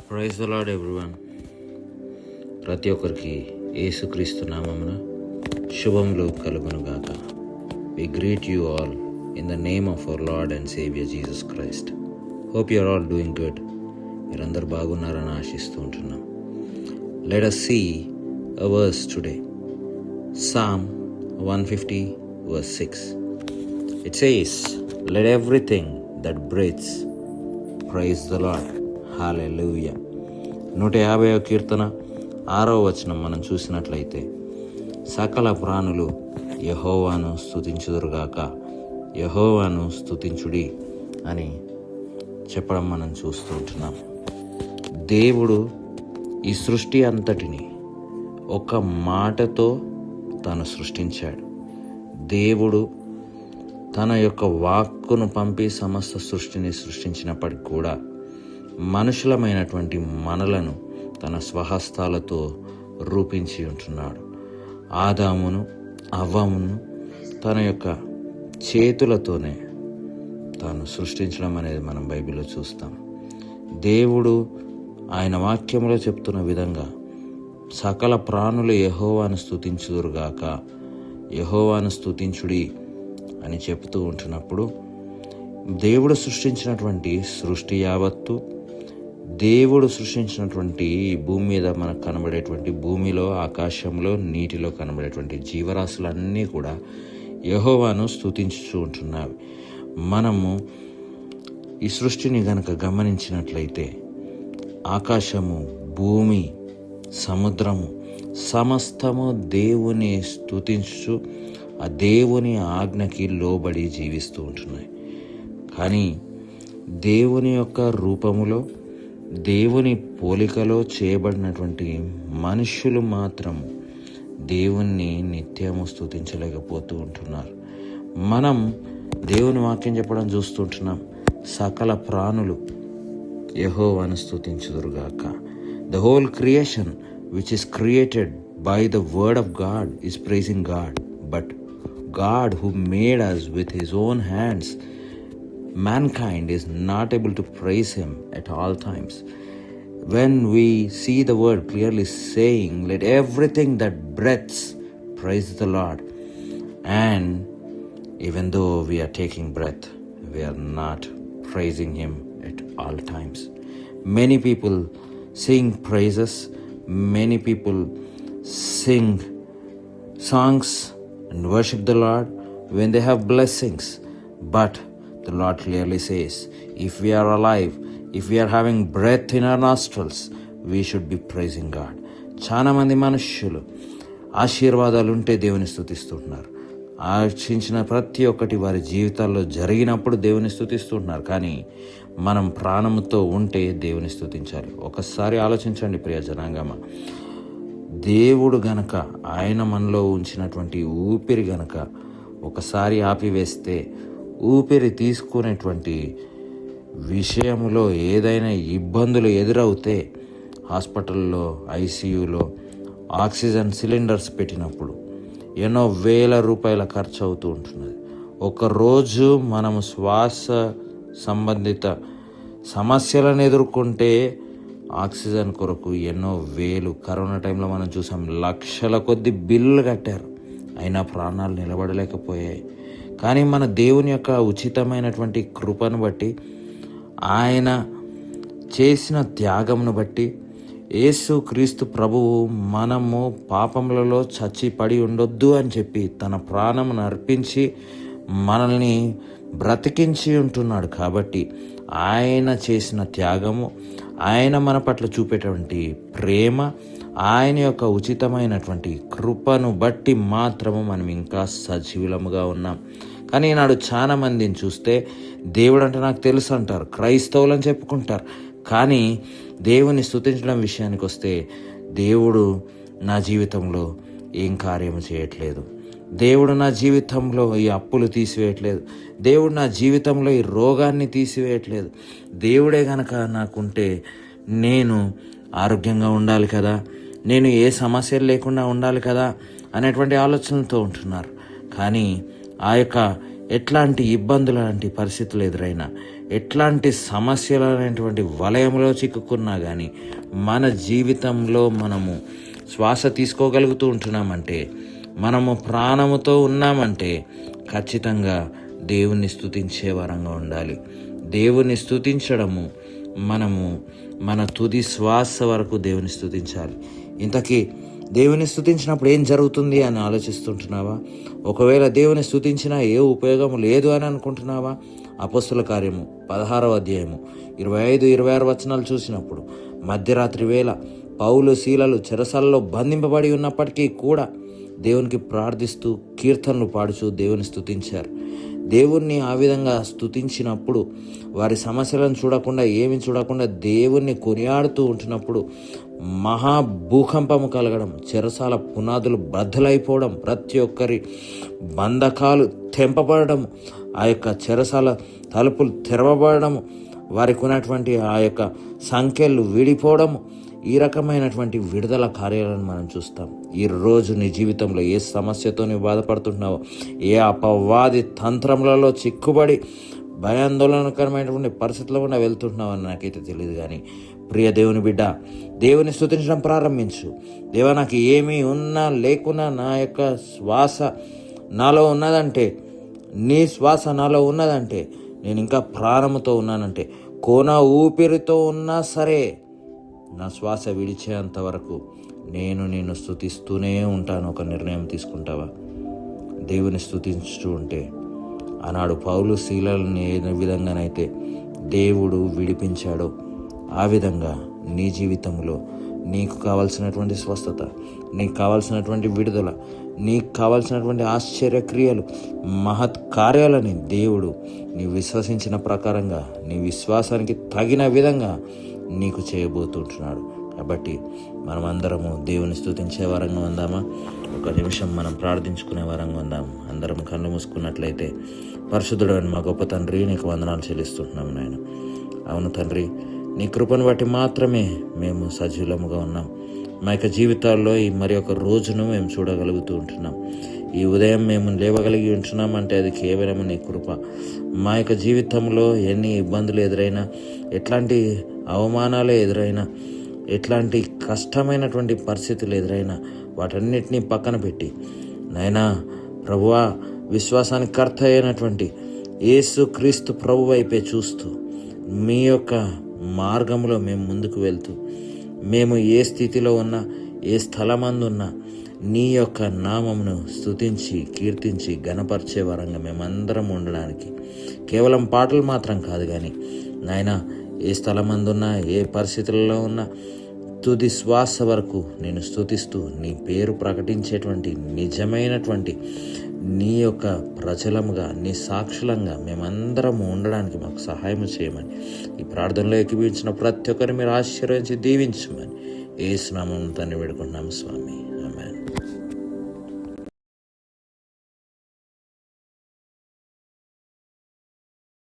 Praise the lord everyone. ప్రతి ఒక్కరికి యేసుక్రీస్తు నామమున శుభములు కలుగునుగాక. We greet you all in the name of our Lord and Savior Jesus Christ. Hope you are all doing good. మీరందరూ బాగున్నారని ఆశిస్తూ ఉంటున్నాం. Let us see a verse today. Psalm 150 verse 6. It says, "Let everything that breathes praise the Lord." Hallelujah. 150వ కీర్తన 6వ వచనం మనం చూసినట్లయితే, సకల ప్రాణులు యెహోవాను స్తుతించుదురుగాక, యెహోవాను స్తుతించుడి అని చెప్పడం మనం చూస్తూ ఉంటున్నాం. దేవుడు ఈ సృష్టి అంతటిని ఒక మాటతో తాను సృష్టించాడు. దేవుడు తన యొక్క వాక్కును పంపి సమస్త సృష్టిని సృష్టించినప్పటికి కూడా మనుషులమైనటువంటి మనలను తన స్వహస్తాలతో రూపించి ఉంటున్నాడు. ఆదామును అవ్వమును తన యొక్క చేతులతోనే తాను సృష్టించడం అనేది మనం బైబిల్లో చూస్తాం. దేవుడు ఆయన వాక్యంలో చెప్తున్న విధంగా సకల ప్రాణులు యెహోవాను స్తుతించుదురుగాక, యెహోవాను స్తుతించుడి అని చెప్తూ ఉంటున్నప్పుడు, దేవుడు సృష్టించినటువంటి సృష్టి యావత్తు, దేవుడు సృష్టించినటువంటి భూమి మీద మనకు కనబడేటువంటి భూమిలో, ఆకాశంలో, నీటిలో కనబడేటువంటి జీవరాశులన్నీ కూడా యెహోవాను స్తుతించుతూ ఉంటున్నాయి. మనము ఈ సృష్టిని గనక గమనించినట్లయితే ఆకాశము, భూమి, సముద్రము సమస్తము దేవుని స్తుతించు ఆ దేవుని ఆజ్ఞకి లోబడి జీవిస్తూ ఉంటున్నాయి. కానీ దేవుని యొక్క రూపములో, దేవుని పోలికలో చేయబడినటువంటి మనుష్యులు మాత్రం దేవుణ్ణి నిత్యము స్తుతించలేకపోతూ ఉంటున్నారు. మనం దేవుని వాక్యం చెప్పడం చూస్తుంటున్నాం, సకల ప్రాణులు యెహోవాను స్తుతించుదురుగాక. The whole creation which is created by the word of God is praising God. But God who made us with his own hands, mankind is not able to praise him at all times. When we see the word clearly saying, "Let everything that breathes praise the Lord," and even though we are taking breath, we are not praising him at all times. Many people sing praises, many people sing songs and worship the Lord when they have blessings. But the Lord clearly says, if we are alive, if we are having breath in our nostrils, we should be praising God. చాలా మంది మనుష్యులు ఆశీర్వాదాలు ఉంటే దేవుని స్తుతిస్తున్నారు. ఆశించిన ప్రతి ఒక్కటి వారి జీవితాల్లో జరిగినప్పుడు దేవుని స్తుతిస్తున్నారు. కానీ మనం ప్రాణముతో ఉంటే దేవుని స్తుతించాలి. ఒకసారి ఆలోచించండి ప్రియ జనాంగమ, దేవుడు గనక ఆయన మనలో ఉంచినటువంటి ఊపిరి గనక ఒకసారి ఆపివేస్తే, ఊపిరి తీసుకునేటువంటి విషయంలో ఏదైనా ఇబ్బందులు ఎదురవుతే, హాస్పిటల్లో, ఐసీయూలో ఆక్సిజన్ సిలిండర్స్ పెట్టినప్పుడు ఎన్నో వేల రూపాయల ఖర్చు అవుతూ ఉంటున్నది. ఒకరోజు మనము శ్వాస సంబంధిత సమస్యలను ఎదుర్కొంటే ఆక్సిజన్ కొరకు ఎన్నో వేలు, కరోనా టైంలో మనం చూసాం, లక్షల కొద్ది బిల్లులు కట్టారు, అయినా ప్రాణాలు నిలబడలేకపోయాయి. కానీ మన దేవుని యొక్క ఉచితమైనటువంటి కృపను బట్టి, ఆయన చేసిన త్యాగమును బట్టి, యేసు క్రీస్తు ప్రభువు మనము పాపములలో చచ్చి పడి ఉండొద్దు అని చెప్పి తన ప్రాణమును అర్పించి మనల్ని బ్రతికించి ఉంటున్నాడు. కాబట్టి ఆయన చేసిన త్యాగము, ఆయన మన పట్ల చూపేటువంటి ప్రేమ, ఆయన యొక్క ఉచితమైనటువంటి కృపను బట్టి మాత్రము మనం ఇంకా సజీవులముగా ఉన్నాం. కానీ ఈనాడు చాలా మందిని చూస్తే దేవుడు అంటే నాకు తెలుసు అంటారు, క్రైస్తవులు అని చెప్పుకుంటారు. కానీ దేవుని స్తుతించడం విషయానికి వస్తే, దేవుడు నా జీవితంలో ఏం కార్యము చేయట్లేదు, దేవుడు నా జీవితంలో ఈ అప్పులు తీసివేయట్లేదు, దేవుడు నా జీవితంలో ఈ రోగాన్ని తీసివేయట్లేదు, దేవుడే గనక నాకుంటే నేను ఆరోగ్యంగా ఉండాలి కదా, నేను ఏ సమస్యలు లేకుండా ఉండాలి కదా అనేటువంటి ఆలోచనలతో ఉంటున్నారు. కానీ ఆ యొక్క ఎట్లాంటి ఇబ్బందులు, లాంటి పరిస్థితులు ఎదురైనా, ఎట్లాంటి సమస్యలు అనేటువంటి వలయంలో చిక్కుకున్నా కానీ మన జీవితంలో మనము శ్వాస తీసుకోగలుగుతూ ఉంటున్నామంటే, మనము ప్రాణముతో ఉన్నామంటే ఖచ్చితంగా దేవుణ్ణి స్తుతించే వరంగా ఉండాలి. దేవుణ్ణి స్తుతించడము మనము మన తుది శ్వాస వరకు దేవుని స్తుతించాలి. ఇంతకీ దేవుని స్తుతించినప్పుడు ఏం జరుగుతుంది అని ఆలోచిస్తుంటున్నావా? ఒకవేళ దేవుని స్తుతించినా ఏ ఉపయోగం లేదు అని అనుకుంటున్నావా? అపోస్తుల కార్యము 16వ అధ్యాయము 25-26 వచనాలు చూసినప్పుడు, మధ్యరాత్రి వేళ పౌలు శీలలు చెరసాలలో బంధింపబడి ఉన్నప్పటికీ కూడా దేవునికి ప్రార్థిస్తూ కీర్తనలు పాడుచూ దేవుని స్తుతించారు. దేవుణ్ణి ఆ విధంగా స్తుతించినప్పుడు వారి సమస్యలను చూడకుండా, ఏమి చూడకుండా దేవుణ్ణి కొనియాడుతూ ఉంటున్నప్పుడు మహాభూకంపము కలగడం, చెరసాల పునాదులు బద్దలైపోవడం, ప్రతి ఒక్కరి బంధకాలు తెంపబడడం, ఆ యొక్క చెరసాల తలుపులు తెరవబడము, వారికి ఉన్నటువంటి ఆ యొక్క సంఖ్యలు విడిపోవడము, ఈ రకమైనటువంటి విడుదల కార్యాలను మనం చూస్తాం. ఈరోజు నీ జీవితంలో ఏ సమస్యతో నువ్వు బాధపడుతున్నావో, ఏ అపవాది తంత్రములలో చిక్కుబడి భయాందోళనకరమైనటువంటి పరిస్థితుల్లో కూడా వెళ్తున్నావు అని నాకైతే తెలియదు. కానీ ప్రియ దేవుని బిడ్డ, దేవుని స్తుతించడం ప్రారంభించు. దేవా, నాకు ఏమీ ఉన్నా లేకున్నా నా యొక్క శ్వాస నాలో ఉన్నదంటే, నీ శ్వాస నాలో ఉన్నదంటే, నేను ఇంకా ప్రాణముతో ఉన్నానంటే, కోన ఊపిరితో ఉన్నా సరే నా శ్వాస విడిచేంత వరకు నేను నిన్ను స్తుతిస్తూనే ఉంటాను. ఒక నిర్ణయం తీసుకుంటావా? దేవుని స్తుతించుతూ ఉంటే, ఆనాడు పౌలు శీలలను ఏ విధంగానైతే దేవుడు విడిపించాడో ఆ విధంగా నీ జీవితంలో నీకు కావాల్సినటువంటి స్వస్థత, నీకు కావాల్సినటువంటి విడుదల, నీకు కావాల్సినటువంటి ఆశ్చర్యక్రియలు, మహత్ కార్యాలని దేవుడు నీ విశ్వసించిన ప్రకారంగా, నీ విశ్వాసానికి తగిన విధంగా నీకు చేయబోతుంటున్నాడు. కాబట్టి మనమందరము దేవుని స్తుతించే వరంగా ఉందామా? ఒక నిమిషం మనం ప్రార్థించుకునే వరంగా ఉందాం. అందరం కళ్ళు మూసుకున్నట్లయితే, పరిశుద్ధుడు మా గొప్ప తండ్రి, నీకు వందనాలు చెల్లిస్తుంటున్నాము నాయన. అవును తండ్రి, నీ కృపను బట్టి మాత్రమే మేము సజీవులముగా ఉన్నాం. మా యొక్క జీవితాల్లో ఈ మరి ఒక రోజును మేము చూడగలుగుతూ ఉంటున్నాం. ఈ ఉదయం మేము లేవగలిగి ఉంటున్నామంటే అది కేవలం నీ కృప. మా యొక్క జీవితంలో ఎన్ని ఇబ్బందులు ఎదురైనా, ఎట్లాంటి అవమానాలు ఎదురైనా, ఎట్లాంటి కష్టమైనటువంటి పరిస్థితులు ఎదురైనా, వాటన్నిటినీ పక్కన పెట్టి నాయనా ప్రభువా, విశ్వాసానికి కర్త అయినటువంటి యేసు క్రీస్తు ప్రభు వైపే చూస్తూ మీ యొక్క మార్గంలో మేము ముందుకు వెళ్తూ, మేము ఏ స్థితిలో ఉన్నా, ఏ స్థలమందున్నా నీ యొక్క నామమును స్తుతించి, కీర్తించి, ఘనపరిచే వరంగా మేమందరం ఉండడానికి, కేవలం పాటలు మాత్రం కాదు కానీ నాయనా, ఏ స్థలమందున్నా, ఏ పరిస్థితులలో ఉన్నా, తుది శ్వాస వరకు నేను స్తుతిస్తూ నీ పేరు ప్రకటించేటువంటి నిజమైనటువంటి నీ యొక్క ప్రజలముగా, నీ సాక్షులంగా మేమందరము ఉండడానికి మాకు సహాయం చేయమని, ఈ ప్రార్థనలో ఏకీభవించిన ప్రతి ఒక్కరిని మీరు ఆశీర్వదించి దీవించమని యేసు నామమున తండ్రి వేడుకుంటున్నాము స్వామి.